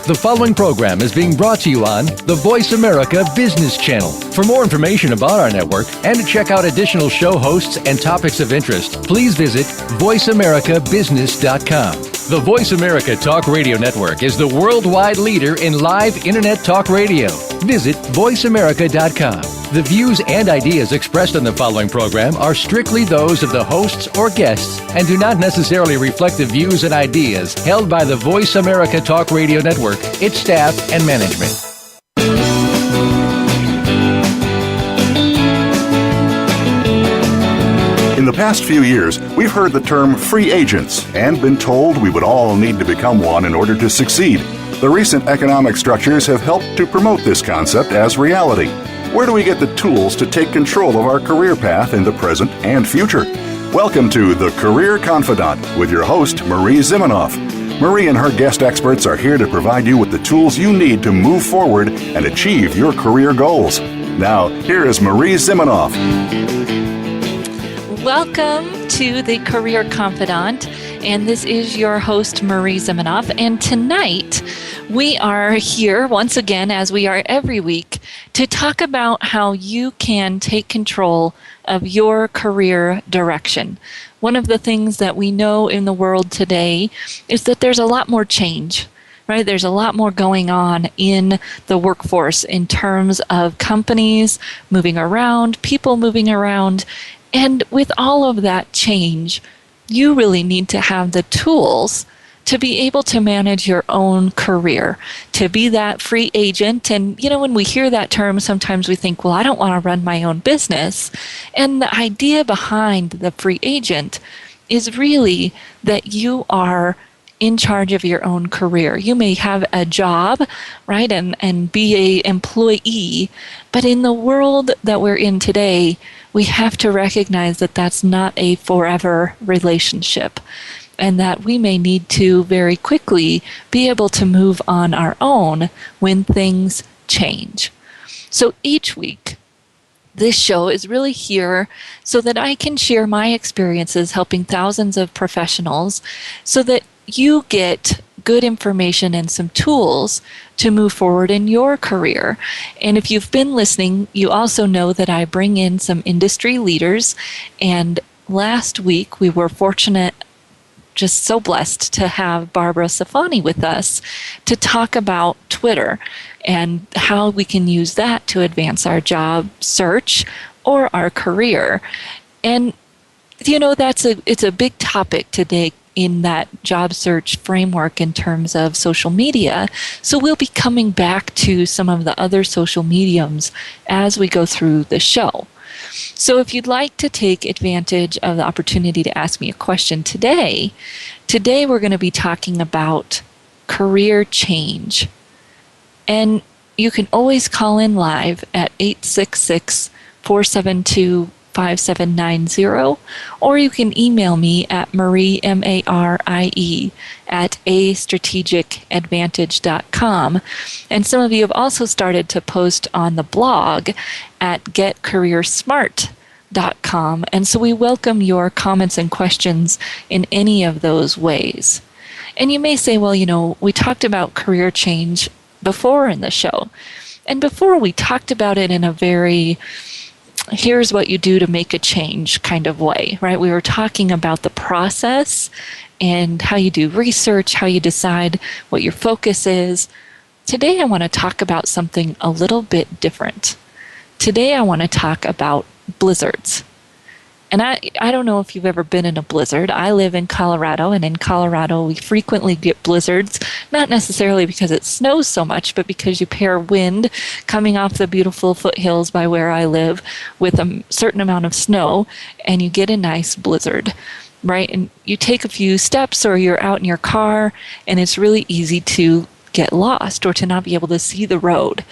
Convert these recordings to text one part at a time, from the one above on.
The following program is being brought to you on the Voice America Business Channel. For more information about our network and to check out additional show hosts and topics of interest, please visit voiceamericabusiness.com. The Voice America Talk Radio Network is the worldwide leader in live Internet talk radio. Visit voiceamerica.com. The views and ideas expressed on the following program are strictly those of the hosts or guests and do not necessarily reflect the views and ideas held by the Voice America Talk Radio Network, its staff, and management. In the past few years, we've heard the term free agents and been told we would all need to become one in order to succeed. The recent economic structures have helped to promote this concept as reality. Where do we get the tools to take control of our career path in the present and future? Welcome to The Career Confidant with your host, Marie Zimenoff. Marie and her guest experts are here to provide you with the tools you need to move forward and achieve your career goals. Now, here is Marie Zimenoff. Welcome to The Career Confidant, and this is your host, Marie Zimenoff. And tonight, we are here once again, as we are every week, to talk about how you can take control of your career direction. One of the things that we know in the world today is that there's a lot more change, right? There's a lot more going on in the workforce in terms of companies moving around, people moving around. And with all of that change, you really need to have the tools to be able to manage your own career, to be that free agent. And, you know, when we hear that term, sometimes we think, well, I don't want to run my own business. And the idea behind the free agent is really that you are in charge of your own career. You may have a job, right, and be an employee, but in the world that we're in today, we have to recognize that that's not a forever relationship, and that we may need to very quickly be able to move on our own when things change. So each week, this show is really here so that I can share my experiences helping thousands of professionals so that you get good information and some tools to move forward in your career. And if you've been listening, you also know that I bring in some industry leaders. And last week, we were fortunate, just so blessed to have Barbara Safani with us to talk about Twitter and how we can use that to advance our job search or our career. And, you know, it's a big topic today in that job search framework in terms of social media. So we'll be coming back to some of the other social mediums as we go through the show. So if you'd like to take advantage of the opportunity to ask me a question today we're going to be talking about career change. And you can always call in live at 866-472-5790, or you can email me at Marie, M-A-R-I-E, at astrategicadvantage.com. And some of you have also started to post on the blog at getcareersmart.com. And so we welcome your comments and questions in any of those ways. And you may say, well, you know, we talked about career change before in the show. And before we talked about it in a very here's what you do to make a change kind of way, right? We were talking about the process and how you do research, how you decide what your focus is. Today I want to talk about something a little bit different. Today I want to talk about blizzards. And I don't know if you've ever been in a blizzard. I live in Colorado, and in Colorado we frequently get blizzards, not necessarily because it snows so much, but because you pair wind coming off the beautiful foothills by where I live with a certain amount of snow, and you get a nice blizzard, right? And you take a few steps or you're out in your car, and it's really easy to get lost or to not be able to see the road.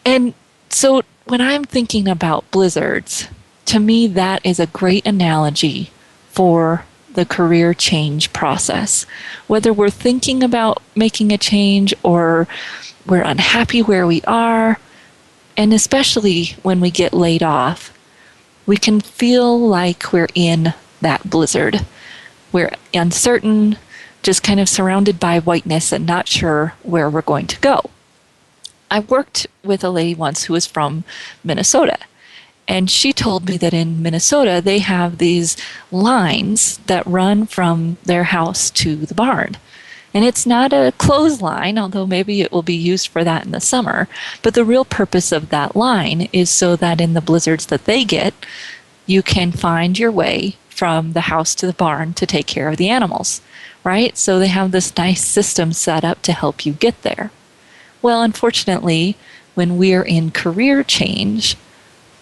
And so when I'm thinking about blizzards, to me, that is a great analogy for the career change process. Whether we're thinking about making a change or we're unhappy where we are, and especially when we get laid off, we can feel like we're in that blizzard. We're uncertain. just kind of surrounded by whiteness and not sure where we're going to go. I worked with a lady once who was from Minnesota, and she told me that in Minnesota they have these lines that run from their house to the barn. And it's not a clothesline, although maybe it will be used for that in the summer. But the real purpose of that line is so that in the blizzards that they get, you can find your way from the house to the barn to take care of the animals, right? So they have this nice system set up to help you get there. Well, unfortunately, when we're in career change,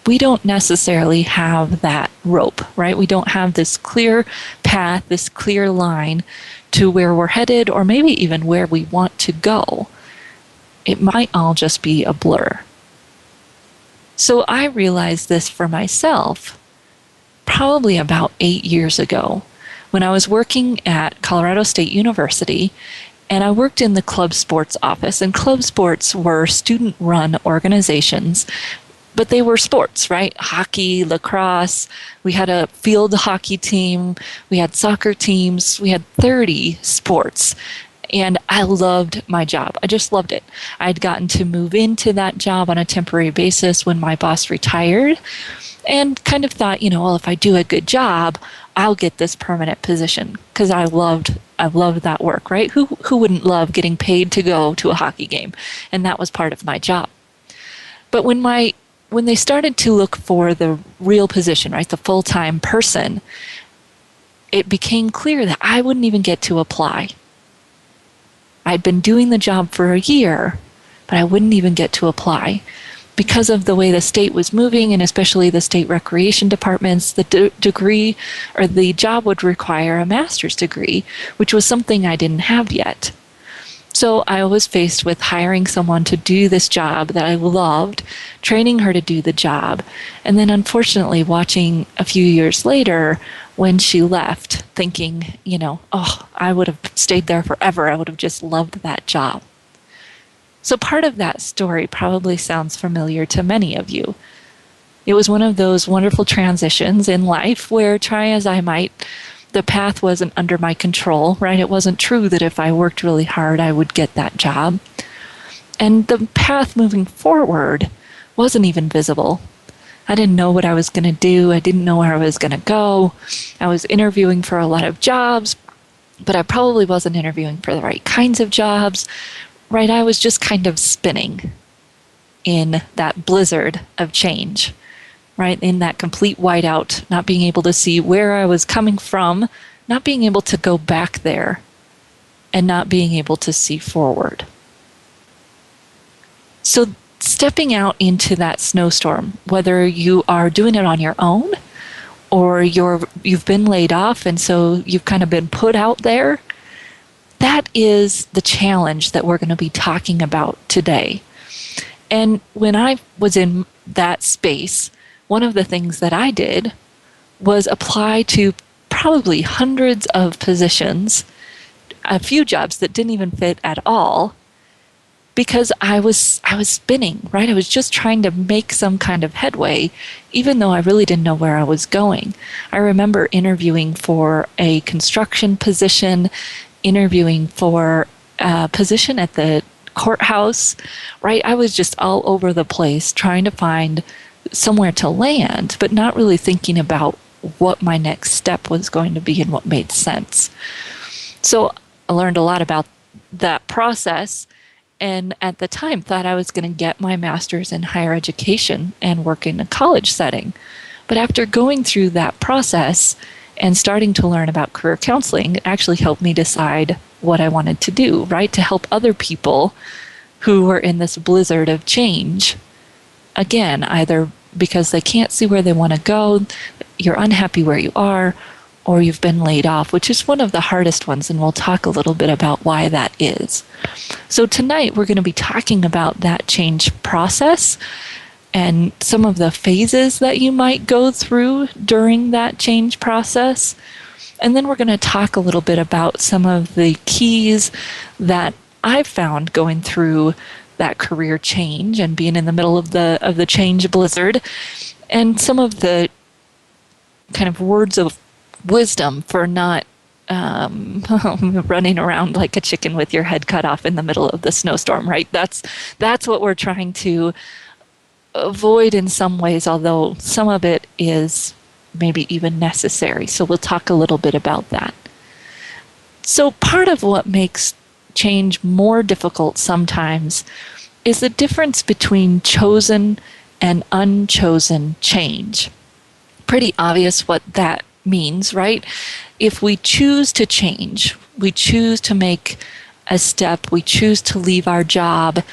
we don't necessarily have that rope, right? We don't have this clear path, this clear line to where we're headed, or maybe even where we want to go. It might all just be a blur. So I realized this for myself probably about 8 years ago when I was working at Colorado State University, and I worked in the club sports office. And club sports were student-run organizations, but they were sports, right? Hockey, lacrosse. We had a field hockey team. We had soccer teams. We had 30 sports. And I loved my job. I just loved it. I'd gotten to move into that job on a temporary basis when my boss retired, and kind of thought, well, if I do a good job, I'll get this permanent position, because I loved that work, right? Who wouldn't love getting paid to go to a hockey game? And that was part of my job. But when they started to look for the real position, right, the full-time person, it became clear that I wouldn't even get to apply. I'd been doing the job for a year, but I wouldn't even get to apply. Because of the way the state was moving, and especially the state recreation departments, the degree or the job would require a master's degree, which was something I didn't have yet. So I was faced with hiring someone to do this job that I loved, training her to do the job, and then unfortunately watching a few years later when she left, thinking, I would have stayed there forever. I would have just loved that job. So part of that story probably sounds familiar to many of you. It was one of those wonderful transitions in life where, try as I might, the path wasn't under my control, right? It wasn't true that if I worked really hard, I would get that job. And the path moving forward wasn't even visible. I didn't know what I was going to do. I didn't know where I was going to go. I was interviewing for a lot of jobs, but I probably wasn't interviewing for the right kinds of jobs, right? I was just kind of spinning in that blizzard of change, right? In that complete whiteout, not being able to see where I was coming from, not being able to go back there, and not being able to see forward. So stepping out into that snowstorm, whether you are doing it on your own or you've been laid off and so you've kind of been put out there, that is the challenge that we're going to be talking about today. And when I was in that space, one of the things that I did was apply to probably hundreds of positions, a few jobs that didn't even fit at all, because I was spinning, right? I was just trying to make some kind of headway, even though I really didn't know where I was going. I remember interviewing for a construction position, interviewing for a position at the courthouse, right? I was just all over the place trying to find somewhere to land, but not really thinking about what my next step was going to be and what made sense. So I learned a lot about that process, and at the time thought I was going to get my master's in higher education and work in a college setting. But after going through that process and starting to learn about career counseling, it actually helped me decide what I wanted to do, right? To help other people who were in this blizzard of change. Again, either because they can't see where they want to go, you're unhappy where you are, or you've been laid off, which is one of the hardest ones, and we'll talk a little bit about why that is. So tonight we're going to be talking about that change process and some of the phases that you might go through during that change process. And then we're going to talk a little bit about some of the keys that I've found going through that career change and being in the middle of the change blizzard, and some of the kind of words of wisdom for not running around like a chicken with your head cut off in the middle of the snowstorm, right? That's what we're trying to avoid in some ways, although some of it is maybe even necessary. So we'll talk a little bit about that. So part of what makes change more difficult sometimes is the difference between chosen and unchosen change. Pretty obvious what that means, right? If we choose to change, we choose to make a step, we choose to leave our job,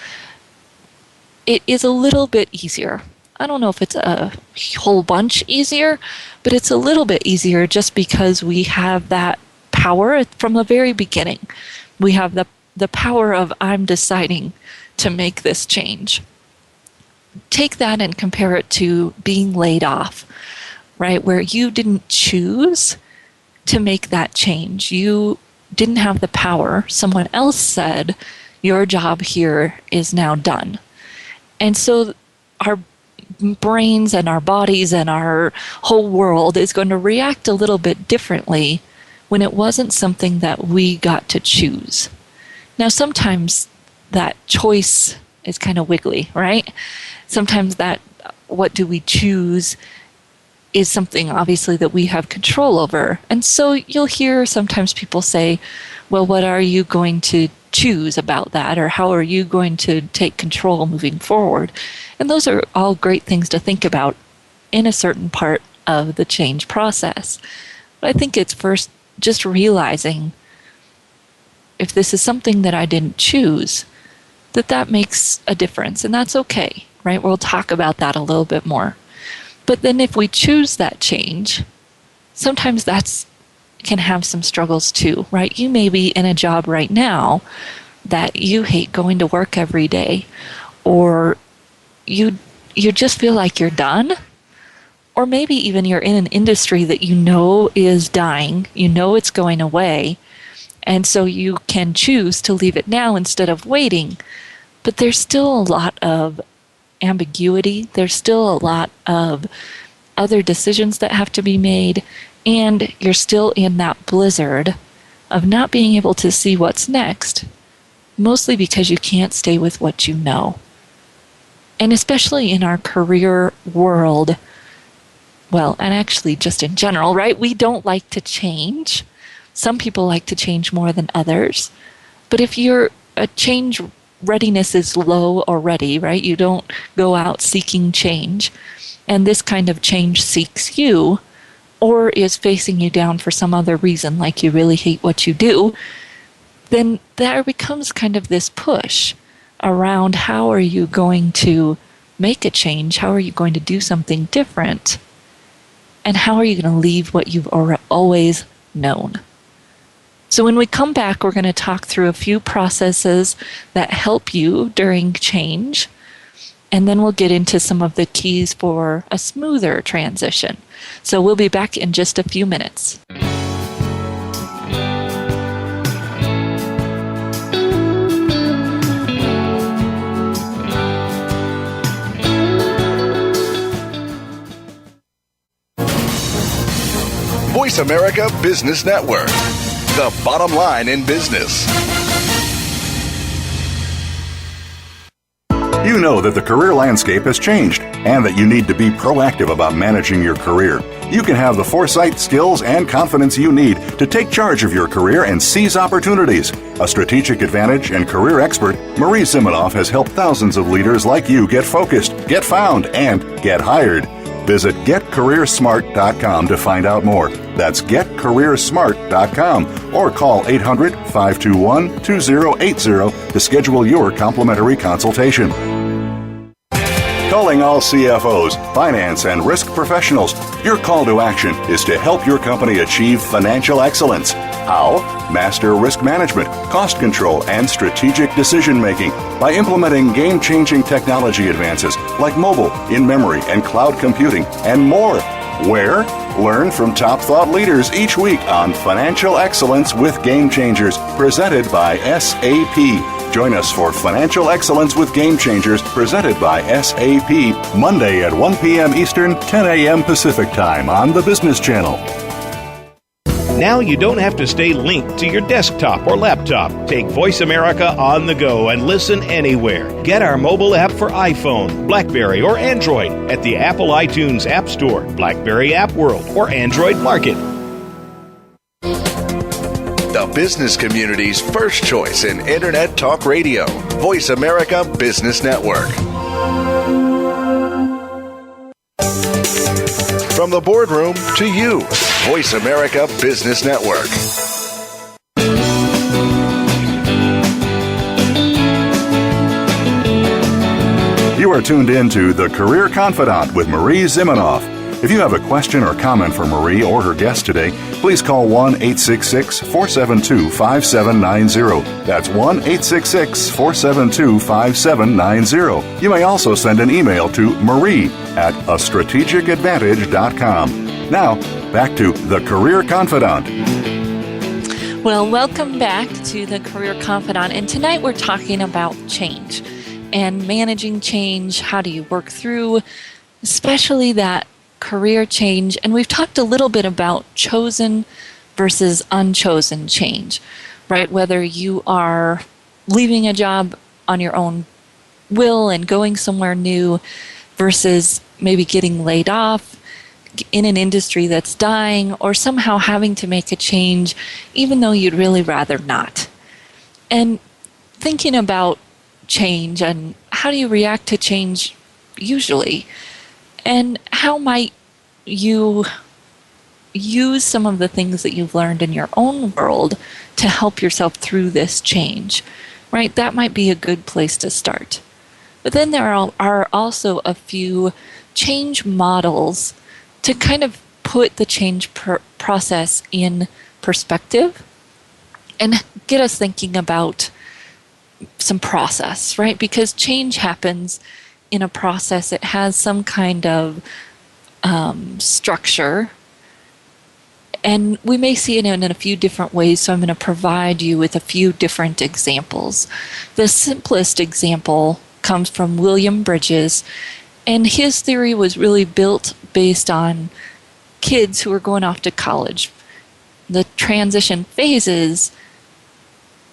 it is a little bit easier. I don't know if it's a whole bunch easier, but it's a little bit easier just because we have that power from the very beginning. We have the power of I'm deciding to make this change. Take that and compare it to being laid off, right? Where you didn't choose to make that change. You didn't have the power. Someone else said, your job here is now done. And so our brains and our bodies and our whole world is going to react a little bit differently when it wasn't something that we got to choose. Now, sometimes that choice is kind of wiggly, right? Sometimes that what do we choose is something obviously that we have control over. And so you'll hear sometimes people say, well, what are you going to choose about that? Or how are you going to take control moving forward? And those are all great things to think about in a certain part of the change process. But I think it's first just realizing if this is something that I didn't choose, that makes a difference. And that's okay, right? We'll talk about that a little bit more. But then if we choose that change, sometimes that's can have some struggles too, right? You may be in a job right now that you hate going to work every day, or you just feel like you're done, or maybe even you're in an industry that you know is dying, you know it's going away, and so you can choose to leave it now instead of waiting. But there's still a lot of ambiguity. There's still a lot of other decisions that have to be made, and you're still in that blizzard of not being able to see what's next, mostly because you can't stay with what you know. And especially in our career world, well, and actually just in general, right? We don't like to change. Some people like to change more than others. But if your change readiness is low already, right? You don't go out seeking change, and this kind of change seeks you, or is facing you down for some other reason, like you really hate what you do, then there becomes kind of this push around how are you going to make a change? How are you going to do something different? And how are you going to leave what you've always known? So when we come back, we're going to talk through a few processes that help you during change, and then we'll get into some of the keys for a smoother transition. So we'll be back in just a few minutes. Voice America Business Network, the bottom line in business. You know that the career landscape has changed and that you need to be proactive about managing your career. You can have the foresight, skills, and confidence you need to take charge of your career and seize opportunities. A strategic advantage and career expert, Marie Zimenoff has helped thousands of leaders like you get focused, get found, and get hired. Visit getcareersmart.com to find out more. That's getcareersmart.com, or call 800-521-2080 to schedule your complimentary consultation. Calling all CFOs, finance, and risk professionals. Your call to action is to help your company achieve financial excellence. How? Master risk management, cost control, and strategic decision-making by implementing game-changing technology advances like mobile, in-memory, and cloud computing, and more. Where? Learn from top thought leaders each week on Financial Excellence with Game Changers, presented by SAP. Join us for Financial Excellence with Game Changers, presented by SAP, Monday at 1 p.m. Eastern, 10 a.m. Pacific Time on the Business Channel. Now you don't have to stay linked to your desktop or laptop. Take Voice America on the go and listen anywhere. Get our mobile app for iPhone, BlackBerry, or Android at the Apple iTunes App Store, BlackBerry App World, or Android Market. The business community's first choice in Internet Talk Radio. Voice America Business Network. From the boardroom to you, Voice America Business Network. You are tuned in to The Career Confidant with Marie Zimenoff. If you have a question or comment for Marie or her guest today, please call 1-866-472-5790. That's 1-866-472-5790. You may also send an email to marie@astrategicadvantage.com. Now, back to The Career Confidant. Well, welcome back to The Career Confidant. And tonight we're talking about change and managing change. How do you work through, especially that career change? And we've talked a little bit about chosen versus unchosen change, right? Whether you are leaving a job on your own will and going somewhere new versus maybe getting laid off in an industry that's dying, or somehow having to make a change even though you'd really rather not. And thinking about change and how do you react to change usually? And how might you use some of the things that you've learned in your own world to help yourself through this change, right? That might be a good place to start. But then there are also a few change models to kind of put the change process in perspective and get us thinking about some process, right? Because change happens in a process. It has some kind of structure, and we may see it in a few different ways, so I'm going to provide you with a few different examples. The simplest example comes from William Bridges, and his theory was really built based on kids who were going off to college. The transition phases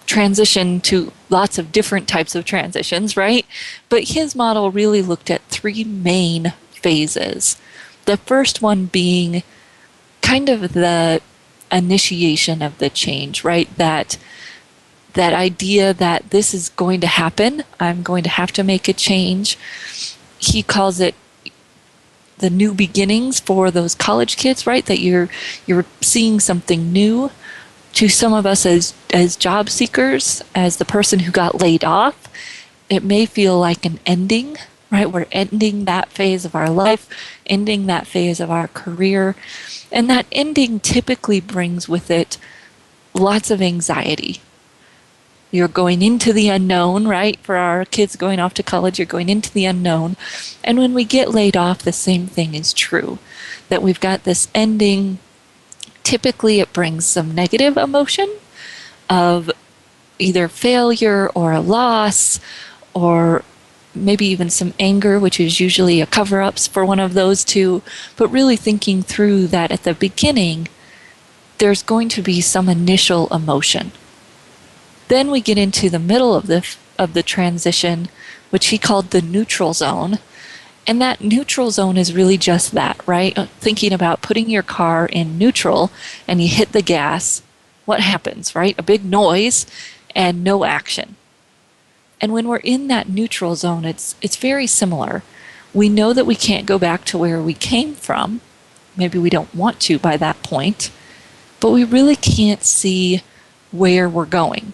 transition to lots of different types of transitions, right? But his model really looked at three main phases. The first one being kind of the initiation of the change, right? That idea that this is going to happen, I'm going to have to make a change. He calls it the new beginnings for those college kids, right? That you're seeing something new. To some of us as job seekers, as the person who got laid off, it may feel like an ending, right? We're ending that phase of our life, ending that phase of our career. And that ending typically brings with it lots of anxiety. You're going into the unknown, right? For our kids going off to college, you're going into the unknown. And when we get laid off, the same thing is true. That we've got this ending. Typically, it brings some negative emotion of either failure or a loss, or maybe even some anger, which is usually a cover-ups for one of those two. But really thinking through that at the beginning, there's going to be some initial emotion. Then we get into the middle of the transition, which he called the neutral zone. And that neutral zone is really just that, right? Thinking about putting your car in neutral and you hit the gas, what happens, right? A big noise and no action. And when we're in that neutral zone, it's very similar. We know that we can't go back to where we came from. Maybe we don't want to by that point, but we really can't see where we're going.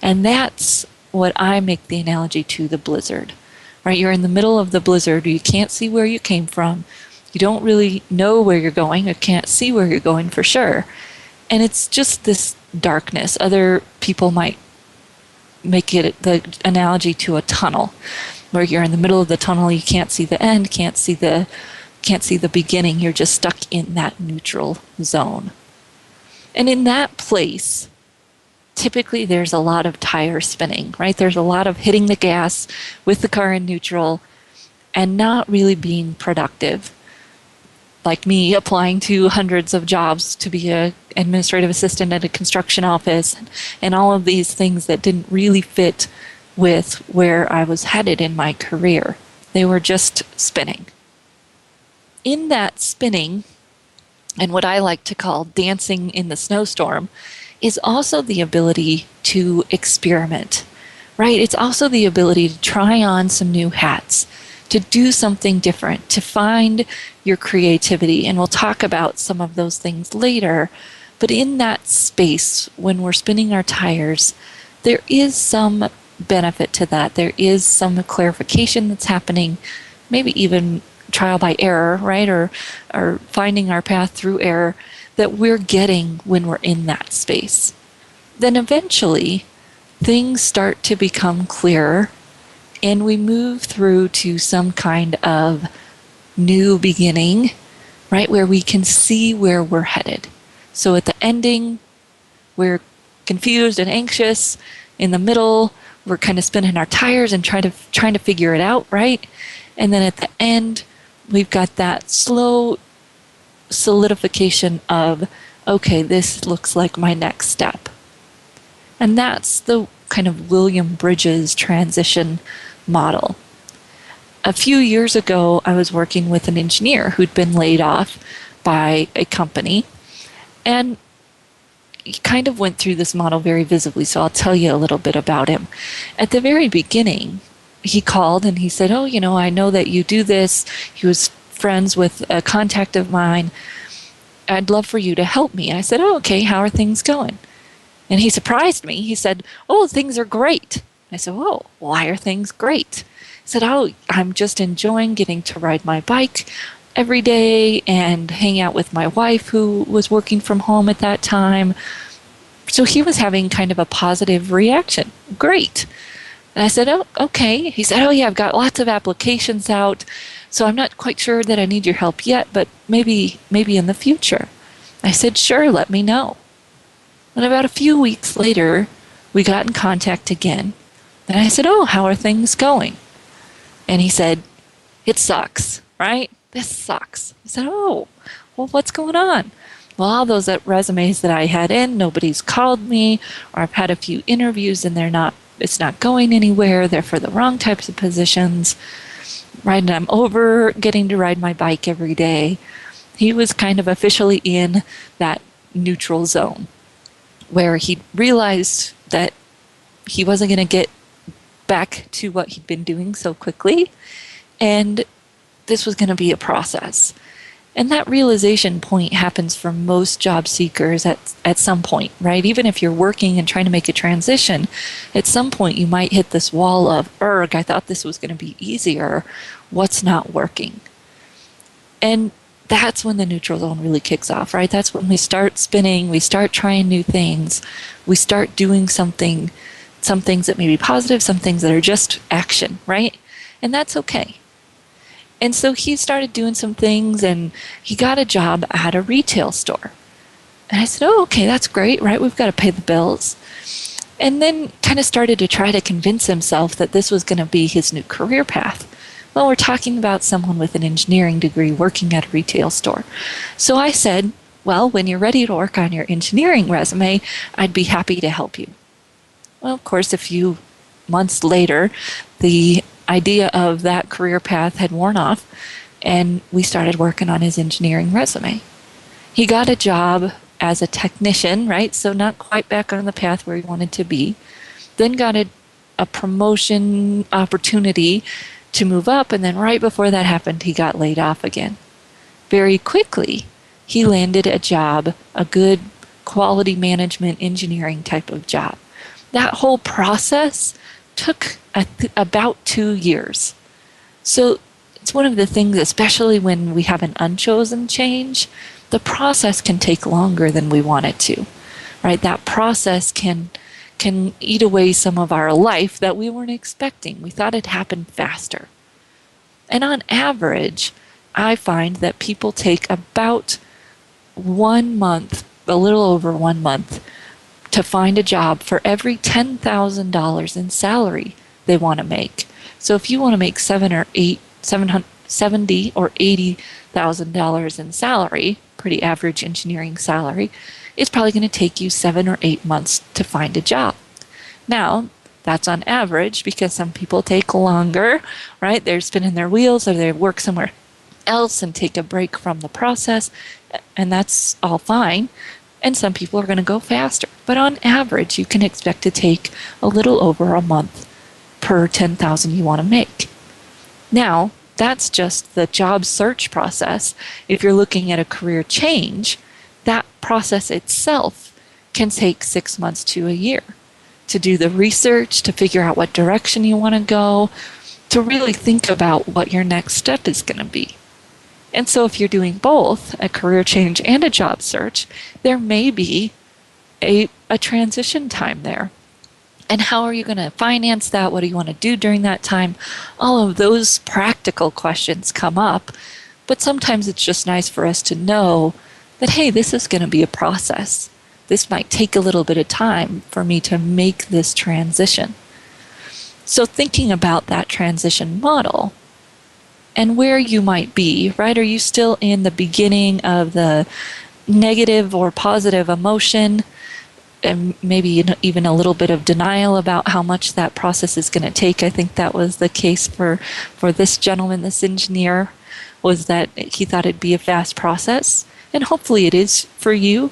And that's what I make the analogy to the blizzard. Right, you're in the middle of the blizzard. You can't see where you came from. You don't really know where you're going. You can't see where you're going for sure. And it's just this darkness. Other people might make it the analogy to a tunnel, where you're in the middle of the tunnel. You can't see the end. Can't see the beginning. You're just stuck in that neutral zone. And in that place, typically there's a lot of tire spinning, right? There's a lot of hitting the gas with the car in neutral and not really being productive. like me, applying to hundreds of jobs to be a administrative assistant at a construction office and all of these things that didn't really fit with where I was headed in my career. They were just spinning. In that spinning, and what I like to call dancing in the snowstorm, is also the ability to experiment, right? It's also the ability to try on some new hats, to do something different, to find your creativity. And we'll talk about some of those things later. But in that space, when we're spinning our tires, there is some benefit to that. There is some clarification that's happening, maybe even trial by error, right? Or finding our path through error that we're getting when we're in that space. Then eventually, things start to become clearer and we move through to some kind of new beginning, right? Where we can see where we're headed. So at the ending, we're confused and anxious. In the middle, we're kind of spinning our tires and trying to figure it out, right? And then at the end, we've got that slow solidification of, okay, this looks like my next step. And that's the kind of William Bridges transition model. A few years ago, I was working with an engineer who'd been laid off by a company, and he kind of went through this model very visibly, so I'll tell you a little bit about him. At the very beginning, he called and he said, oh, I know that you do this. He was friends with a contact of mine. I'd love for you to help me. I said, oh, okay, how are things going? And he surprised me. He said, oh, things are great. I said, oh, why are things great? He said, oh, I'm just enjoying getting to ride my bike every day and hang out with my wife who was working from home at that time. So he was having kind of a positive reaction. Great. And I said, oh, okay. He said, oh, yeah, I've got lots of applications out, so I'm not quite sure that I need your help yet, but maybe in the future. I said, sure, let me know. And about a few weeks later, we got in contact again. And I said, oh, how are things going? And he said, it sucks, right? This sucks. I said, oh, well, what's going on? Well, all those resumes that I had in, nobody's called me, or I've had a few interviews and it's not going anywhere. They're for the wrong types of positions, right? And I'm over getting to ride my bike every day. He was kind of officially in that neutral zone where he realized that he wasn't going to get back to what he'd been doing so quickly, and this was going to be a process. And that realization point happens for most job seekers at some point, right? Even if you're working and trying to make a transition, at some point you might hit this wall of, I thought this was going to be easier. What's not working? And that's when the neutral zone really kicks off, right? That's when we start spinning, we start trying new things, we start doing something, some things that may be positive, some things that are just action, right? And that's okay. And so he started doing some things and he got a job at a retail store. And I said, oh, okay, that's great, right? We've got to pay the bills. And then kind of started to try to convince himself that this was going to be his new career path. Well, we're talking about someone with an engineering degree working at a retail store. So I said, well, when you're ready to work on your engineering resume, I'd be happy to help you. Well, of course, a few months later, the idea of that career path had worn off, and we started working on his engineering resume. He got a job as a technician, right? So not quite back on the path where he wanted to be. Then got a promotion opportunity to move up, and then right before that happened, he got laid off again. Very quickly, he landed a job, a good quality management engineering type of job. That whole process took about 2 years. So it's one of the things, especially when we have an unchosen change, the process can take longer than we want it to, right? That process can eat away some of our life that we weren't expecting. We thought it happened faster. And on average, I find that people take about 1 month, a little over 1 month, to find a job for every $10,000 in salary they want to make. So if you want to make $700,000 $70,000 or $80,000 in salary, pretty average engineering salary, it's probably going to take you 7 or 8 months to find a job. Now, that's on average, because some people take longer, right? They're spinning their wheels, or they work somewhere else and take a break from the process, and that's all fine. And some people are going to go faster. But on average, you can expect to take a little over a month per 10,000 you want to make. Now, that's just the job search process. If you're looking at a career change, that process itself can take 6 months to a year to do the research, to figure out what direction you want to go, to really think about what your next step is going to be. And so if you're doing both, a career change and a job search, there may be a transition time there. And how are you going to finance that? What do you want to do during that time? All of those practical questions come up. But sometimes it's just nice for us to know that, hey, this is going to be a process. This might take a little bit of time for me to make this transition. So thinking about that transition model and where you might be, right? Are you still in the beginning of the negative or positive emotion, and maybe even a little bit of denial about how much that process is going to take? I think that was the case for this gentleman, this engineer, was that he thought it'd be a fast process, and hopefully it is for you.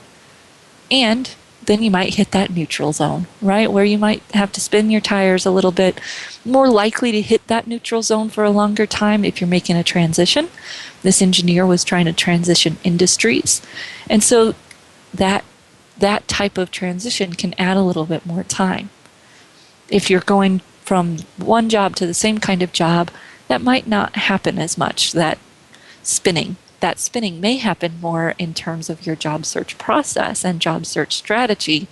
And then you might hit that neutral zone, right? Where you might have to spin your tires a little bit, more likely to hit that neutral zone for a longer time if you're making a transition. This engineer was trying to transition industries. And so that type of transition can add a little bit more time. If you're going from one job to the same kind of job, that might not happen as much, that spinning. That spinning may happen more in terms of your job search process and job search strategy,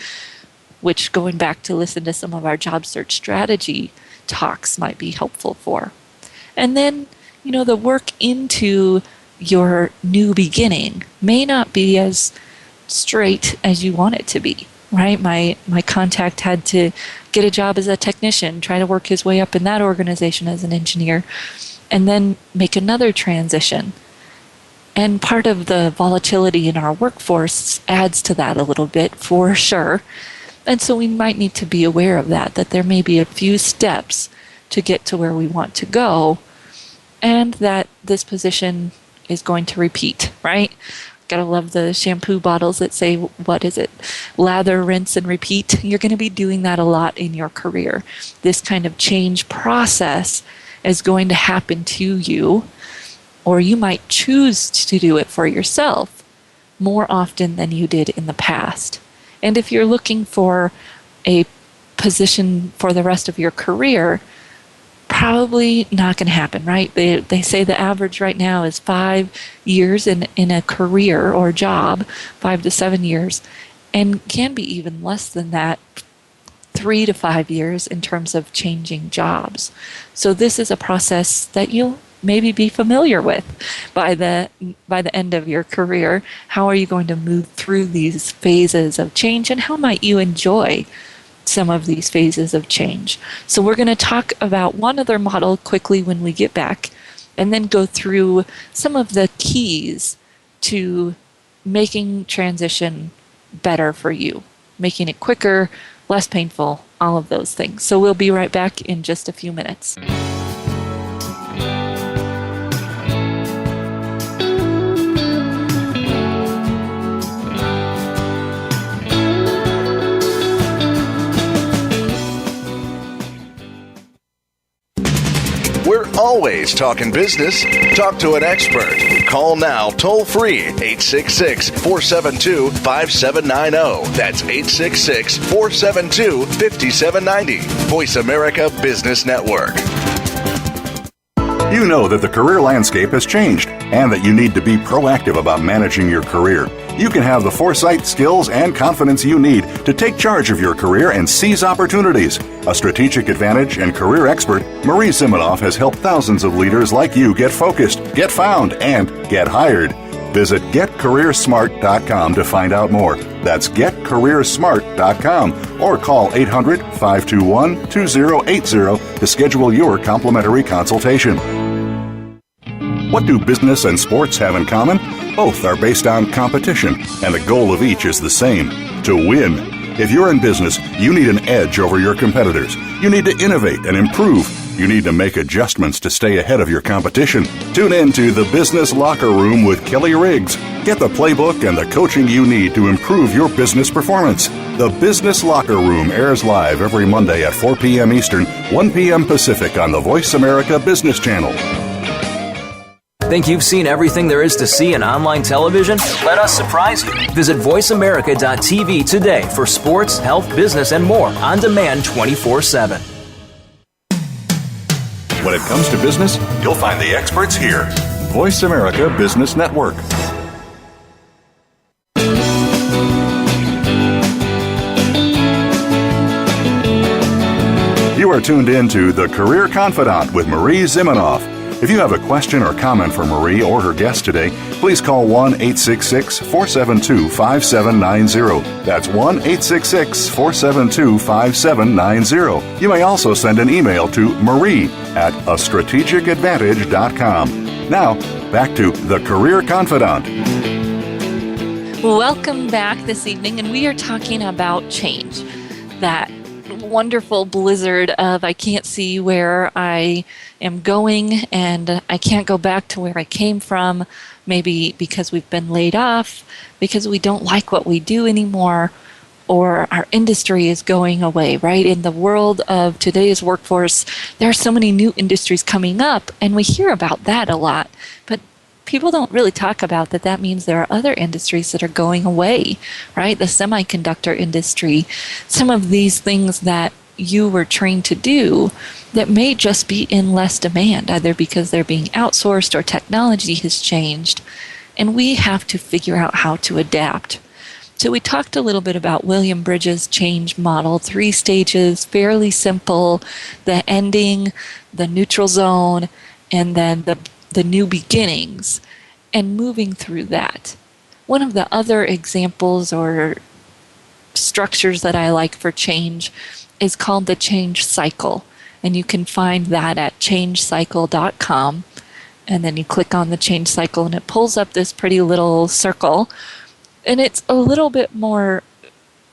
which, going back to listen to some of our job search strategy talks, might be helpful for. And then, the work into your new beginning may not be as straight as you want it to be, right? My contact had to get a job as a technician, try to work his way up in that organization as an engineer, and then make another transition. And part of the volatility in our workforce adds to that a little bit, for sure. And so we might need to be aware of that there may be a few steps to get to where we want to go, and that this position is going to repeat, right? Gotta love the shampoo bottles that say, what is it? Lather, rinse, and repeat. You're going to be doing that a lot in your career. This kind of change process is going to happen to you, or you might choose to do it for yourself more often than you did in the past. And if you're looking for a position for the rest of your career, probably not going to happen, right? They say the average right now is 5 years in a career or job, 5 to 7 years, and can be even less than that, 3 to 5 years in terms of changing jobs. So this is a process that you'll maybe be familiar with by the end of your career. How are you going to move through these phases of change, and how might you enjoy some of these phases of change? So we're going to talk about one other model quickly when we get back, and then go through some of the keys to making transition better for you, making it quicker, less painful, all of those things. So we'll be right back in just a few minutes. We're always talking business. Talk to an expert. Call now toll free 866-472-5790. That's 866-472-5790. Voice America Business Network. You know that the career landscape has changed and that you need to be proactive about managing your career. You can have the foresight, skills, and confidence you need to take charge of your career and seize opportunities. A strategic advantage and career expert, Marie Zimenoff has helped thousands of leaders like you get focused, get found, and get hired. Visit getcareersmart.com to find out more. That's getcareersmart.com, or call 800-521-2080 to schedule your complimentary consultation. What do business and sports have in common? Both are based on competition, and the goal of each is the same: to win. If you're in business, you need an edge over your competitors. You need to innovate and improve. You need to make adjustments to stay ahead of your competition. Tune in to The Business Locker Room with Kelly Riggs. Get the playbook and the coaching you need to improve your business performance. The Business Locker Room airs live every Monday at 4 p.m. Eastern, 1 p.m. Pacific on the Voice America Business Channel. Think you've seen everything there is to see in online television? Let us surprise you. Visit voiceamerica.tv today for sports, health, business, and more on demand 24/7. When it comes to business, you'll find the experts here. Voice America Business Network. You are tuned in to The Career Confidant with Marie Zimenoff. If you have a question or comment for Marie or her guest today, please call 1-866-472-5790. That's 1-866-472-5790. You may also send an email to marie@astrategicadvantage.com. Now, back to The Career Confidant. Welcome back this evening, and we are talking about change. That wonderful blizzard of I can't see where I am going and I can't go back to where I came from, maybe because we've been laid off, because we don't like what we do anymore, or our industry is going away, right? In the world of today's workforce, there are so many new industries coming up, and we hear about that a lot. But people don't really talk about that. That means there are other industries that are going away, right? The semiconductor industry, some of these things that you were trained to do that may just be in less demand, either because they're being outsourced or technology has changed. And we have to figure out how to adapt. So we talked a little bit about William Bridges' change model, 3 stages, fairly simple: the ending, the neutral zone, and then the new beginnings, and moving through that. One of the other examples or structures that I like for change is called the change cycle. And you can find that at changecycle.com. And then you click on the change cycle and it pulls up this pretty little circle. And it's a little bit more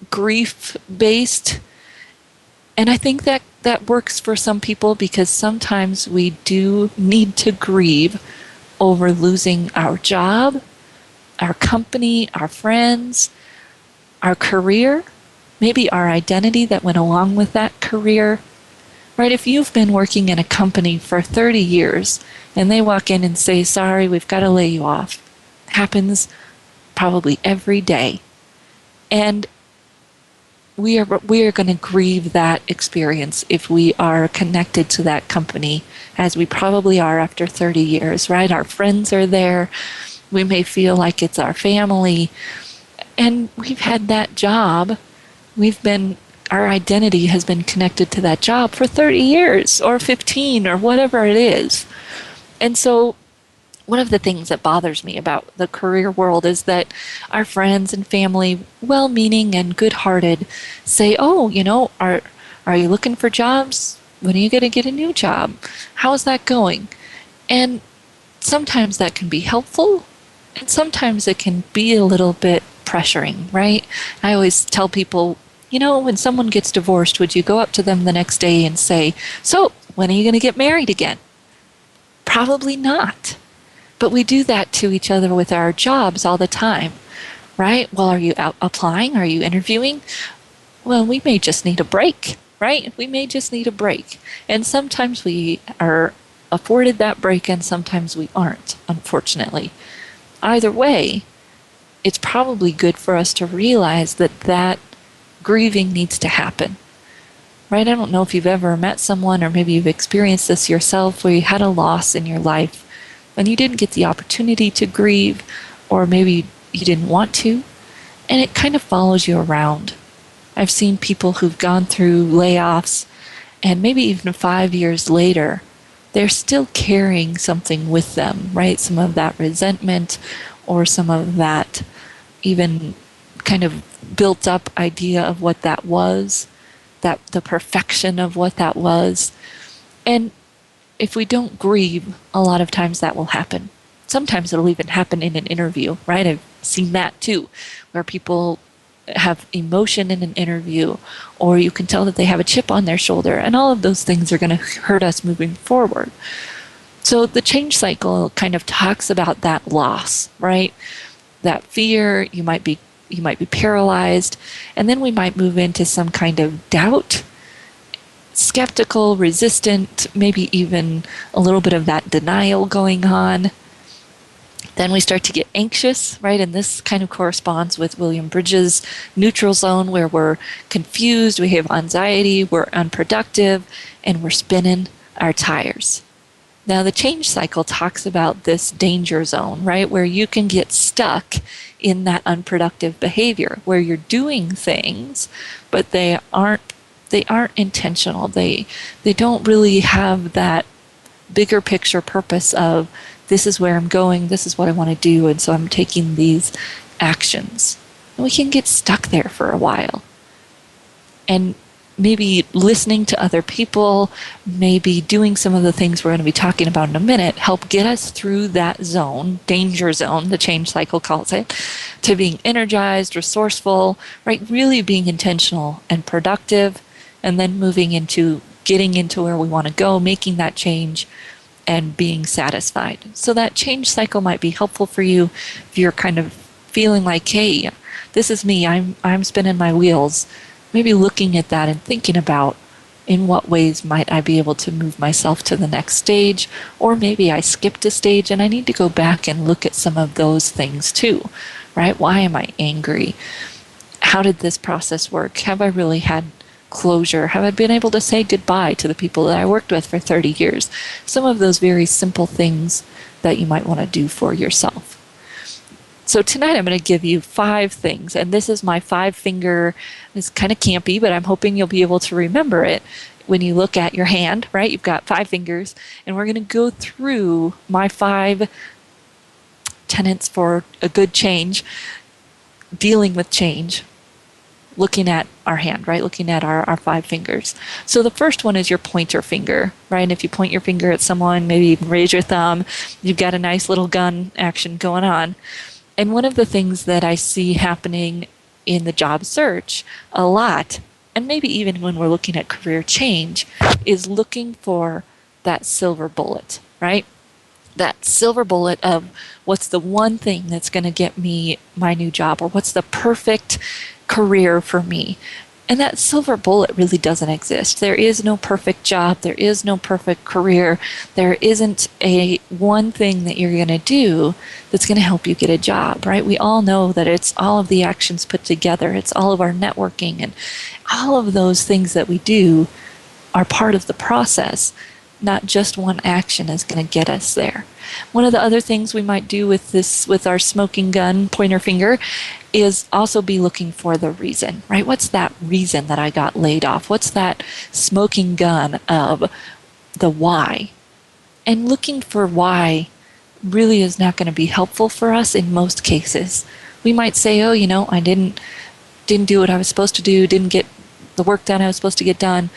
grief-based. And I think that works for some people because sometimes we do need to grieve over losing our job, our company, our friends, our career, maybe our identity that went along with that career. Right? If you've been working in a company for 30 years and they walk in and say, sorry, we've got to lay you off, happens probably every day. And we are going to grieve that experience if we are connected to that company, as we probably are after 30 years, right? Our friends are there. We may feel like it's our family. And we've had that job. Our identity has been connected to that job for 30 years or 15 or whatever it is. And so one of the things that bothers me about the career world is that our friends and family, well-meaning and good-hearted, say, oh, are you looking for jobs? When are you going to get a new job? How's that going? And sometimes that can be helpful, and sometimes it can be a little bit pressuring, right? I always tell people, when someone gets divorced, would you go up to them the next day and say, so, when are you going to get married again? Probably not. But we do that to each other with our jobs all the time, right? Well, are you out applying? Are you interviewing? Well, we may just need a break, right? We may just need a break. And sometimes we are afforded that break and sometimes we aren't, unfortunately. Either way, it's probably good for us to realize that grieving needs to happen, right? I don't know if you've ever met someone, or maybe you've experienced this yourself, where you had a loss in your life and you didn't get the opportunity to grieve, or maybe you didn't want to, and it kind of follows you around. I've seen people who've gone through layoffs, and maybe even 5 years later, they're still carrying something with them, right? Some of that resentment, or some of that even kind of built up idea of what that was, that the perfection of what that was. And if we don't grieve, a lot of times that will happen. Sometimes it'll even happen in an interview, right? I've seen that too, where people have emotion in an interview, or you can tell that they have a chip on their shoulder, and all of those things are going to hurt us moving forward. So the change cycle kind of talks about that loss, right? That fear, you might be paralyzed, and then we might move into some kind of doubt, skeptical, resistant, maybe even a little bit of that denial going on. Then we start to get anxious, right? And this kind of corresponds with William Bridges' neutral zone, where we're confused, we have anxiety, we're unproductive, and we're spinning our tires. Now, the change cycle talks about this danger zone, right? Where you can get stuck in that unproductive behavior, where you're doing things, but they aren't intentional. They don't really have that bigger picture purpose of, this is where I'm going, this is what I want to do, and so I'm taking these actions. And we can get stuck there for a while. And maybe listening to other people, maybe doing some of the things we're going to be talking about in a minute, help get us through that zone, danger zone, the change cycle calls it, to being energized, resourceful, right? Really being intentional and productive, and then moving into getting into where we want to go, making that change, and being satisfied. So that change cycle might be helpful for you if you're kind of feeling like, hey, this is me, I'm spinning my wheels. Maybe looking at that and thinking about, in what ways might I be able to move myself to the next stage, or maybe I skipped a stage and I need to go back and look at some of those things too, right? Why am I angry? How did this process work? Have I really had closure? Have I been able to say goodbye to the people that I worked with for 30 years? Some of those very simple things that you might want to do for yourself. So tonight I'm going to give you 5 things, and this is my 5-finger. It's kind of campy, but I'm hoping you'll be able to remember it when you look at your hand, right? You've got 5 fingers, and we're going to go through my 5 tenets for a good change, dealing with change, looking at our hand, right? Looking at our 5 fingers. So the first one is your pointer finger, right? And if you point your finger at someone, maybe even raise your thumb, you've got a nice little gun action going on. And one of the things that I see happening in the job search a lot, and maybe even when we're looking at career change, is looking for that silver bullet, right? That silver bullet of what's the one thing that's going to get me my new job, or what's the perfect career for me. And that silver bullet really doesn't exist. There is no perfect job. There is no perfect career. There isn't a one thing that you're going to do that's going to help you get a job, right? We all know that it's all of the actions put together. It's all of our networking, and all of those things that we do are part of the process. Not just one action is going to get us there. One of the other things we might do with our smoking gun pointer finger is also be looking for the reason, right? What's that reason that I got laid off? What's that smoking gun of the why? And looking for why really is not going to be helpful for us in most cases. We might say, oh, I didn't do what I was supposed to do, didn't get the work done I was supposed to get done.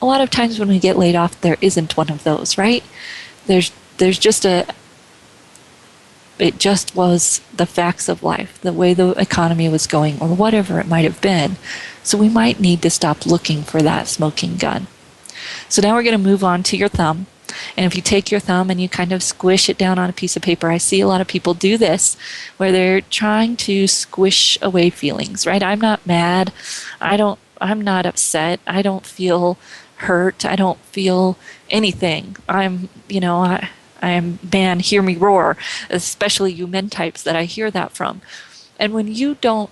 A lot of times when we get laid off, there isn't one of those, right? There's just it just was the facts of life, the way the economy was going, or whatever it might have been. So we might need to stop looking for that smoking gun. So now we're going to move on to your thumb. And if you take your thumb and you kind of squish it down on a piece of paper, I see a lot of people do this, where they're trying to squish away feelings, right? I'm not mad. I'm not upset. I don't feel hurt. I don't feel anything. I am, man, hear me roar, especially you men types that I hear that from. And when you don't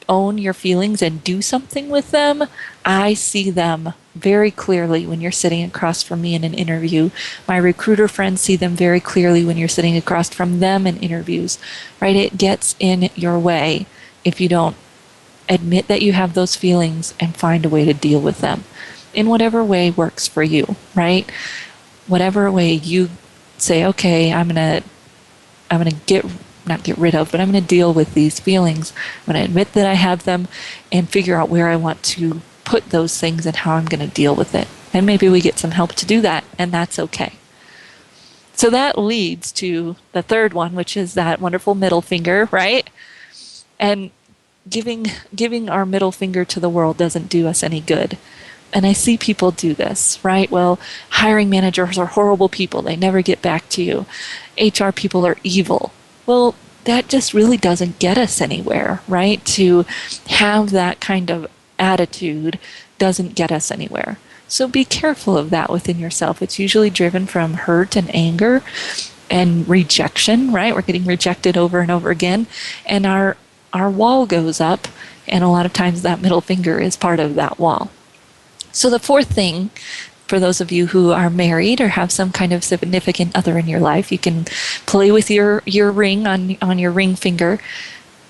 own your feelings and do something with them, I see them very clearly when you're sitting across from me in an interview. My recruiter friends see them very clearly when you're sitting across from them in interviews, right? It gets in your way if you don't admit that you have those feelings and find a way to deal with them in whatever way works for you, right? Whatever way you say, okay, I'm gonna not get rid of, but I'm gonna deal with these feelings. I'm gonna admit that I have them and figure out where I want to put those things and how I'm gonna deal with it. And maybe we get some help to do that, and that's okay. So that leads to the third one, which is that wonderful middle finger, right? And giving our middle finger to the world doesn't do us any good. And I see people do this, right? Well, hiring managers are horrible people. They never get back to you. HR people are evil. Well, that just really doesn't get us anywhere, right? To have that kind of attitude doesn't get us anywhere. So be careful of that within yourself. It's usually driven from hurt and anger and rejection, right? We're getting rejected over and over again. And our wall goes up, and a lot of times that middle finger is part of that wall. So the fourth thing, for those of you who are married or have some kind of significant other in your life, you can play with your ring on your ring finger.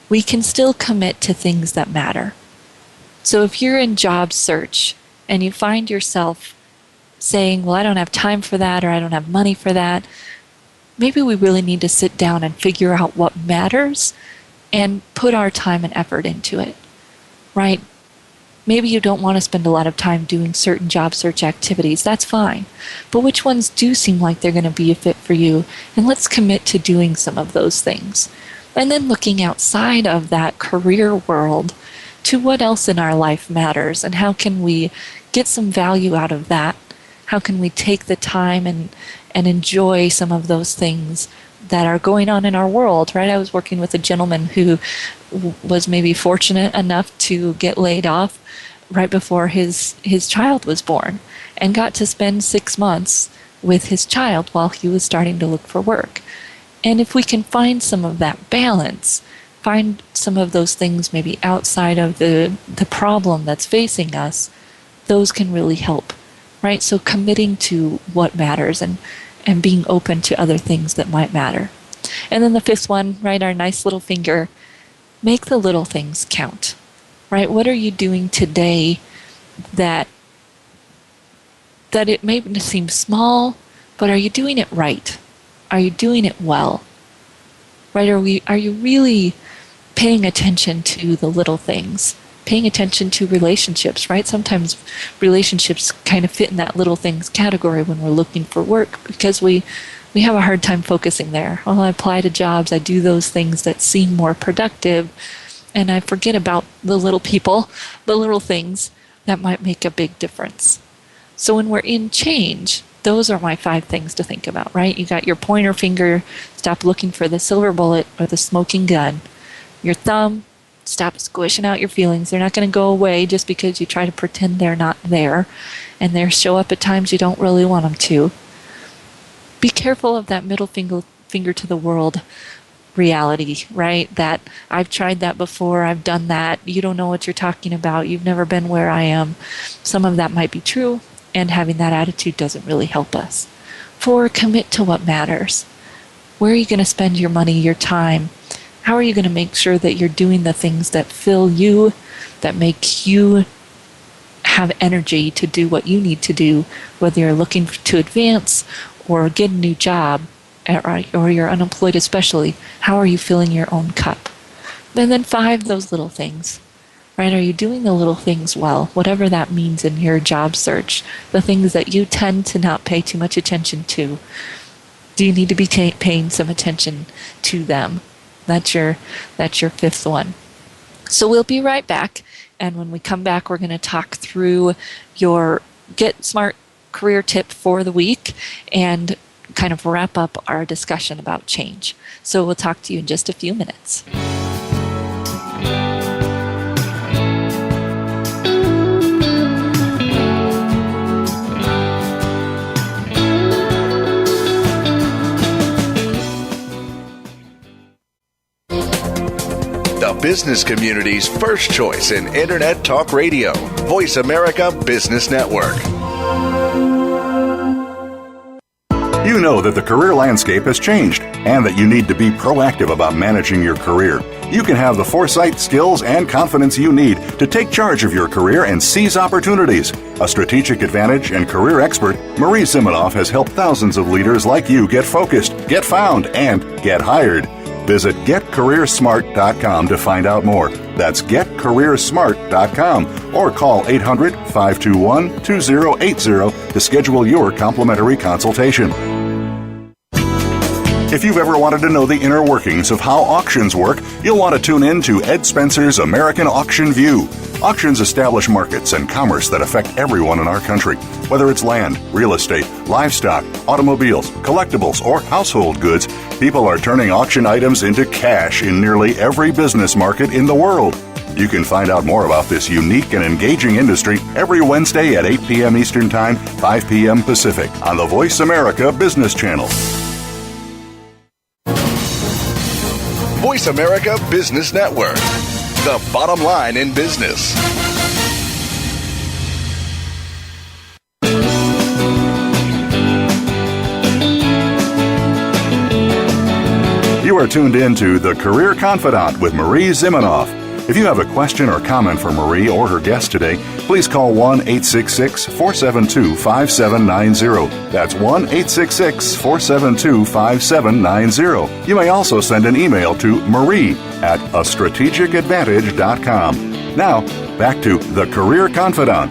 We can still commit to things that matter. So if you're in job search and you find yourself saying, well, I don't have time for that, or I don't have money for that, maybe we really need to sit down and figure out what matters and put our time and effort into it, right? Maybe you don't want to spend a lot of time doing certain job search activities. That's fine. But which ones do seem like they're going to be a fit for you? And let's commit to doing some of those things. And then looking outside of that career world to what else in our life matters, and how can we get some value out of that? How can we take the time and enjoy some of those things that are going on in our world, right? I was working with a gentleman who was maybe fortunate enough to get laid off right before his child was born, and got to spend 6 months with his child while he was starting to look for work. And if we can find some of that balance, find some of those things maybe outside of the problem that's facing us, those can really help, right? So committing to what matters and being open to other things that might matter. And then the fifth one, right, our nice little finger, make the little things count, right? What are you doing today that it may seem small, but are you doing it right? Are you doing it well? Right? Are you really paying attention to the little things? Paying attention to relationships, right? Sometimes relationships kind of fit in that little things category when we're looking for work, because we have a hard time focusing there. Well, I apply to jobs, I do those things that seem more productive, and I forget about the little people, the little things that might make a big difference. So when we're in change, those are my 5 things to think about, right? You got your pointer finger, stop looking for the silver bullet or the smoking gun. Your thumb, stop squishing out your feelings. They're not going to go away just because you try to pretend they're not there, and they show up at times you don't really want them to. Be careful of that middle finger to the world reality, right? That I've tried that before, I've done that, you don't know what you're talking about, you've never been where I am. Some of that might be true, and having that attitude doesn't really help us. 4, commit to what matters. Where are you going to spend your money, your time? How are you going to make sure that you're doing the things that fill you, that make you have energy to do what you need to do, whether you're looking to advance or get a new job, or you're unemployed especially? How are you filling your own cup? And then 5, those little things, right? Are you doing the little things well, whatever that means in your job search, the things that you tend to not pay too much attention to? Do you need to be paying some attention to them? That's your 5th one. So we'll be right back, and when we come back, we're going to talk through your Get Smart career tip for the week and kind of wrap up our discussion about change. So we'll talk to you in just a few minutes. The business community's first choice in Internet Talk Radio. Voice America Business Network. You know that the career landscape has changed and that you need to be proactive about managing your career. You can have the foresight, skills, and confidence you need to take charge of your career and seize opportunities. A strategic advantage and career expert, Marie Zimenoff has helped thousands of leaders like you get focused, get found, and get hired. Visit getcareersmart.com to find out more. That's getcareersmart.com or call 800-521-2080 to schedule your complimentary consultation. If you've ever wanted to know the inner workings of how auctions work, you'll want to tune in to Ed Spencer's American Auction View. Auctions establish markets and commerce that affect everyone in our country. Whether it's land, real estate, livestock, automobiles, collectibles, or household goods, people are turning auction items into cash in nearly every business market in the world. You can find out more about this unique and engaging industry every Wednesday at 8 p.m. Eastern Time, 5 p.m. Pacific on the Voice America Business Channel. Voice America Business Network, the bottom line in business. You are tuned in to The Career Confidant with Marie Zimenoff. If you have a question or comment for Marie or her guest today, please call 1-866-472-5790. That's 1-866-472-5790. You may also send an email to marie@astrategicadvantage.com. Now, back to The Career Confidant.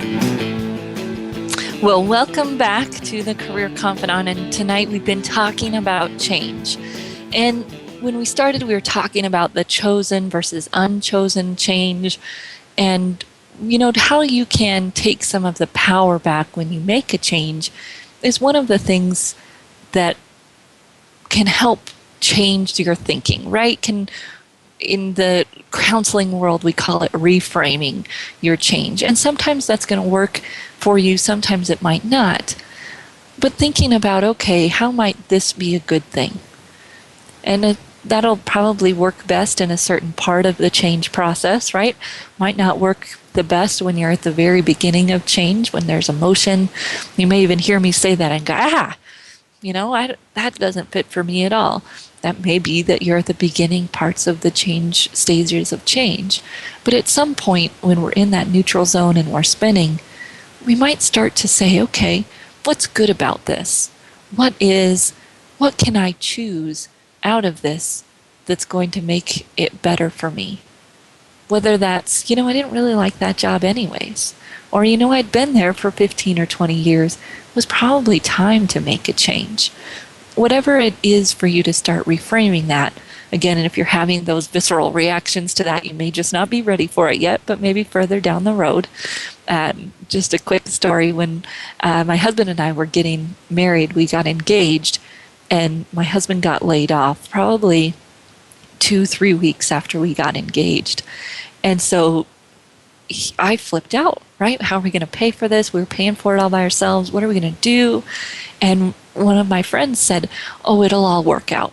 Well, welcome back to the Career Confidant, and tonight we've been talking about change. And when we started, we were talking about the chosen versus unchosen change, and how you can take some of the power back when you make a change is one of the things that can help change your thinking, right? In the counseling world, we call it reframing your change. And sometimes that's going to work for you, sometimes it might not. But thinking about, okay, how might this be a good thing? And that'll probably work best in a certain part of the change process, right? Might not work the best when you're at the very beginning of change, when there's emotion. You may even hear me say that and go, that doesn't fit for me at all. That may be that you're at the beginning parts of the change, stages of change. But at some point, when we're in that neutral zone and we're spinning, we might start to say, okay, what's good about this? What can I choose out of this that's going to make it better for me? Whether that's, I didn't really like that job anyways. Or, I'd been there for 15 or 20 years. It was probably time to make a change. Whatever it is for you to start reframing that. Again, and if you're having those visceral reactions to that, you may just not be ready for it yet, but maybe further down the road. Just a quick story. When my husband and I were getting married, we got engaged, and my husband got laid off probably 2-3 weeks after we got engaged. And so I flipped out, right? How are we going to pay for this? We were paying for it all by ourselves. What are we going to do? And one of my friends said, oh, it'll all work out.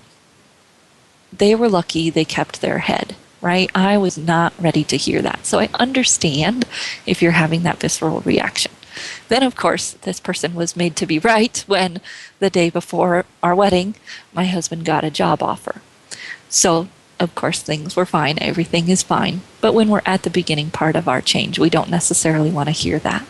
They were lucky they kept their head, right? I was not ready to hear that. So I understand if you're having that visceral reaction. Then, of course, this person was made to be right when the day before our wedding, my husband got a job offer. So, of course, things were fine. Everything is fine. But when we're at the beginning part of our change, we don't necessarily want to hear that.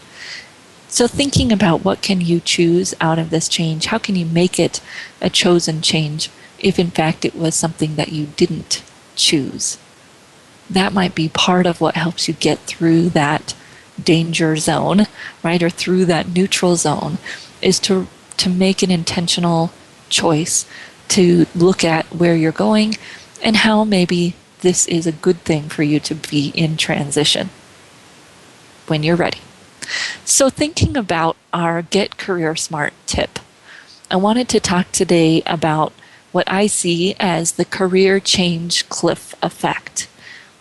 So thinking about what can you choose out of this change, how can you make it a chosen change if in fact it was something that you didn't choose? That might be part of what helps you get through that danger zone, right, or through that neutral zone, is to make an intentional choice to look at where you're going and how maybe this is a good thing for you to be in transition when you're ready. So thinking about our Get Career Smart tip, I wanted to talk today about what I see as the career change cliff effect.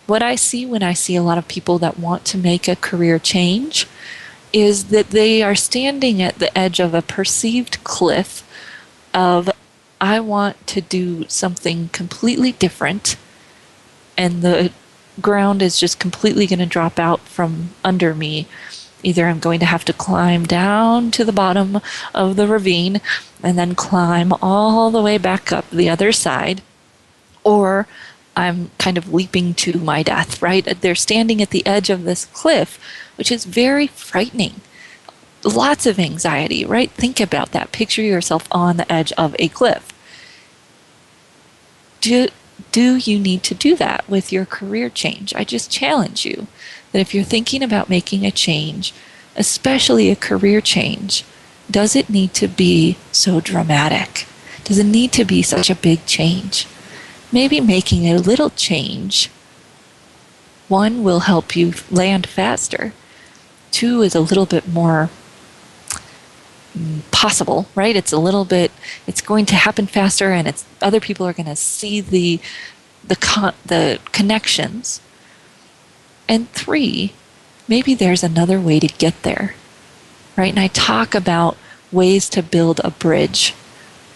What I see when I see a lot of people that want to make a career change is that they are standing at the edge of a perceived cliff of, I want to do something completely different, and the ground is just completely going to drop out from under me. Either I'm going to have to climb down to the bottom of the ravine and then climb all the way back up the other side, or I'm kind of leaping to my death, right? They're standing at the edge of this cliff, which is very frightening. Lots of anxiety, right? Think about that. Picture yourself on the edge of a cliff. do you need to do that with your career change? I just challenge you that if you're thinking about making a change, especially a career change, does it need to be so dramatic? Does it need to be such a big change? Maybe making a little change, one, will help you land faster. Two, is a little bit more possible, right? It's going to happen faster, and other people are going to see the connections. And three, maybe there's another way to get there, right? And I talk about ways to build a bridge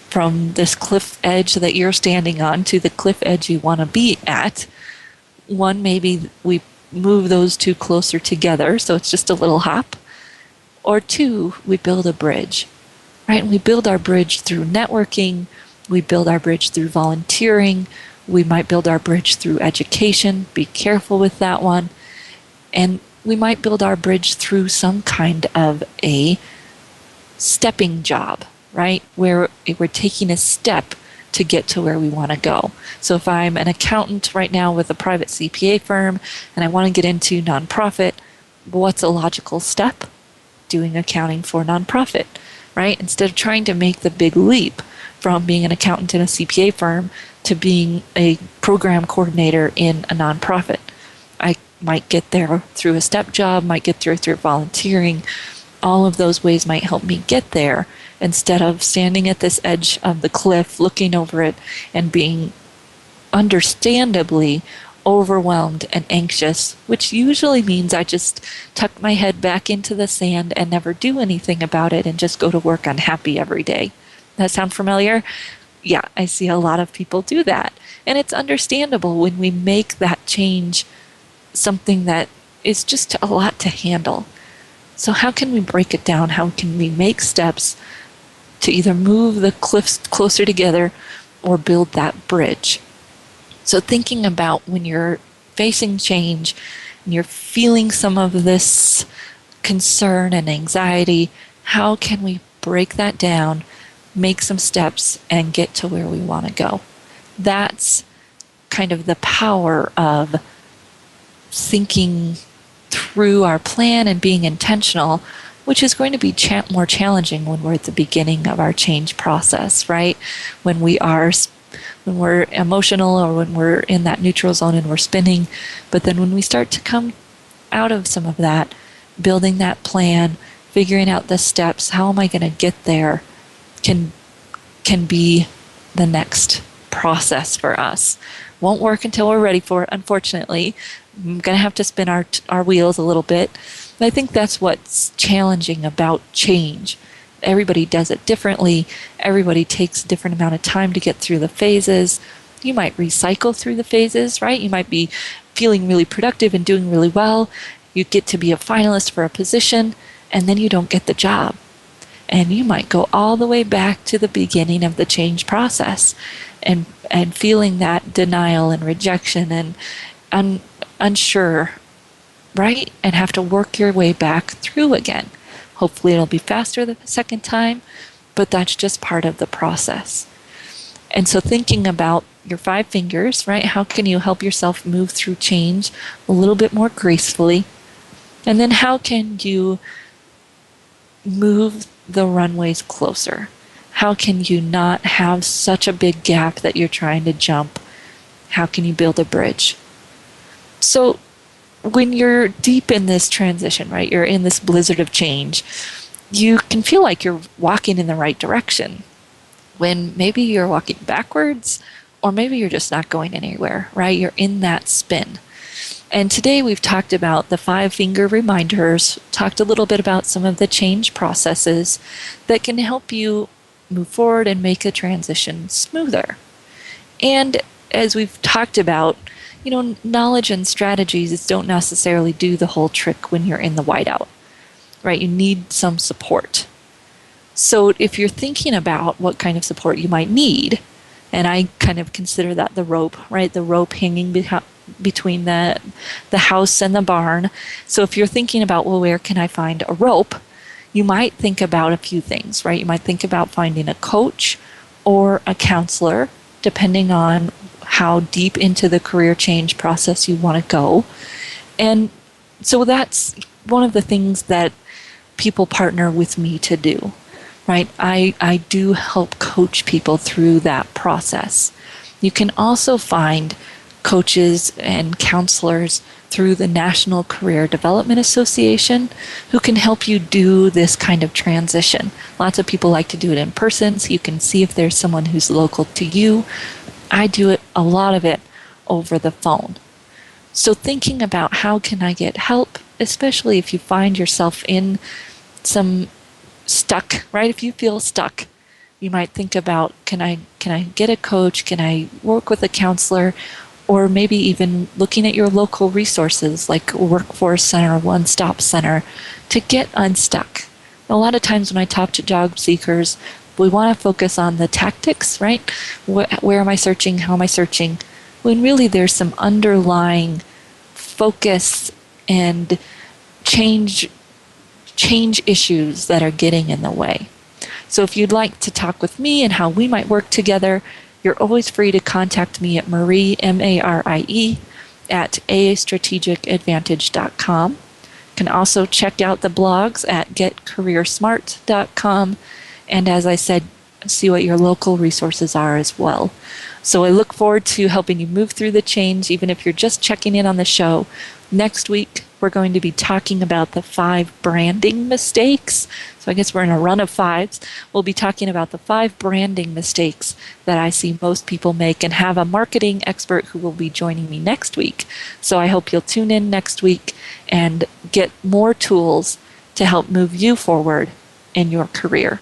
from this cliff edge that you're standing on to the cliff edge you want to be at. One, maybe we move those two closer together, so it's just a little hop. Or two, we build a bridge, right? And we build our bridge through networking. We build our bridge through volunteering. We might build our bridge through education. Be careful with that one. And we might build our bridge through some kind of a stepping job, right? Where we're taking a step to get to where we want to go. So if I'm an accountant right now with a private CPA firm and I want to get into nonprofit, what's a logical step? Doing accounting for nonprofit, right? Instead of trying to make the big leap from being an accountant in a CPA firm to being a program coordinator in a nonprofit. I might get there through a step job, might get there through volunteering. All of those ways might help me get there instead of standing at this edge of the cliff, looking over it and being understandably overwhelmed and anxious, which usually means I just tuck my head back into the sand and never do anything about it and just go to work unhappy every day. That sound familiar? Yeah, I see a lot of people do that. And it's understandable when we make that change something that is just a lot to handle. So how can we break it down? How can we make steps to either move the cliffs closer together or build that bridge? So thinking about when you're facing change and you're feeling some of this concern and anxiety, how can we break that down, make some steps, and get to where we want to go? That's kind of the power of thinking through our plan and being intentional, which is going to be more challenging when we're at the beginning of our change process, right? When we're emotional or when we're in that neutral zone and we're spinning. But then when we start to come out of some of that, building that plan, figuring out the steps, how am I going to get there, can be the next process for us. Won't work until we're ready for it, unfortunately. I'm going to have to spin our wheels a little bit. But I think that's what's challenging about change. Everybody does it differently. Everybody takes a different amount of time to get through the phases. You might recycle through the phases, right? You might be feeling really productive and doing really well. You get to be a finalist for a position, and then you don't get the job. And you might go all the way back to the beginning of the change process and feeling that denial and rejection and unsure, right? And have to work your way back through again. Hopefully it'll be faster the second time, but that's just part of the process. And so thinking about your 5 fingers, right? How can you help yourself move through change a little bit more gracefully? And then how can you move the runways closer? How can you not have such a big gap that you're trying to jump? How can you build a bridge? So when you're deep in this transition, right, you're in this blizzard of change, you can feel like you're walking in the right direction when maybe you're walking backwards or maybe you're just not going anywhere, right? You're in that spin. And today we've talked about the 5-finger reminders, talked a little bit about some of the change processes that can help you move forward and make a transition smoother. And as we've talked about, knowledge and strategies don't necessarily do the whole trick when you're in the whiteout, right? You need some support. So if you're thinking about what kind of support you might need, and I kind of consider that the rope, right? The rope hanging between the house and the barn. So if you're thinking about, well, where can I find a rope? You might think about a few things, right? You might think about finding a coach or a counselor, depending on how deep into the career change process you want to go. And so that's one of the things that people partner with me to do, right? I do help coach people through that process. You can also find coaches and counselors through the National Career Development Association who can help you do this kind of transition. Lots of people like to do it in person, so you can see if there's someone who's local to you. I do a lot of it over the phone. So thinking about how can I get help, especially if you find yourself in some stuck, right? If you feel stuck, you might think about, can I get a coach? Can I work with a counselor? Or maybe even looking at your local resources like Workforce Center, One Stop Center, to get unstuck. A lot of times when I talk to job seekers, we want to focus on the tactics, right? Where am I searching? How am I searching? When really there's some underlying focus and change issues that are getting in the way. So if you'd like to talk with me and how we might work together, you're always free to contact me at Marie, M-A-R-I-E, at astrategicadvantage.com. You can also check out the blogs at getcareersmart.com. And as I said, see what your local resources are as well. So I look forward to helping you move through the change, even if you're just checking in on the show. Next week, we're going to be talking about the 5 branding mistakes. So I guess we're in a run of 5s. We'll be talking about the 5 branding mistakes that I see most people make and have a marketing expert who will be joining me next week. So I hope you'll tune in next week and get more tools to help move you forward in your career.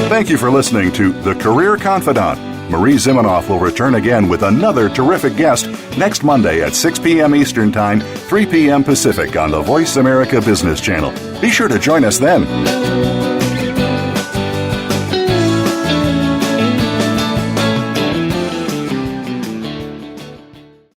Thank you for listening to The Career Confidant. Marie Zimenoff will return again with another terrific guest next Monday at 6 p.m. Eastern Time, 3 p.m. Pacific on the Voice America Business Channel. Be sure to join us then.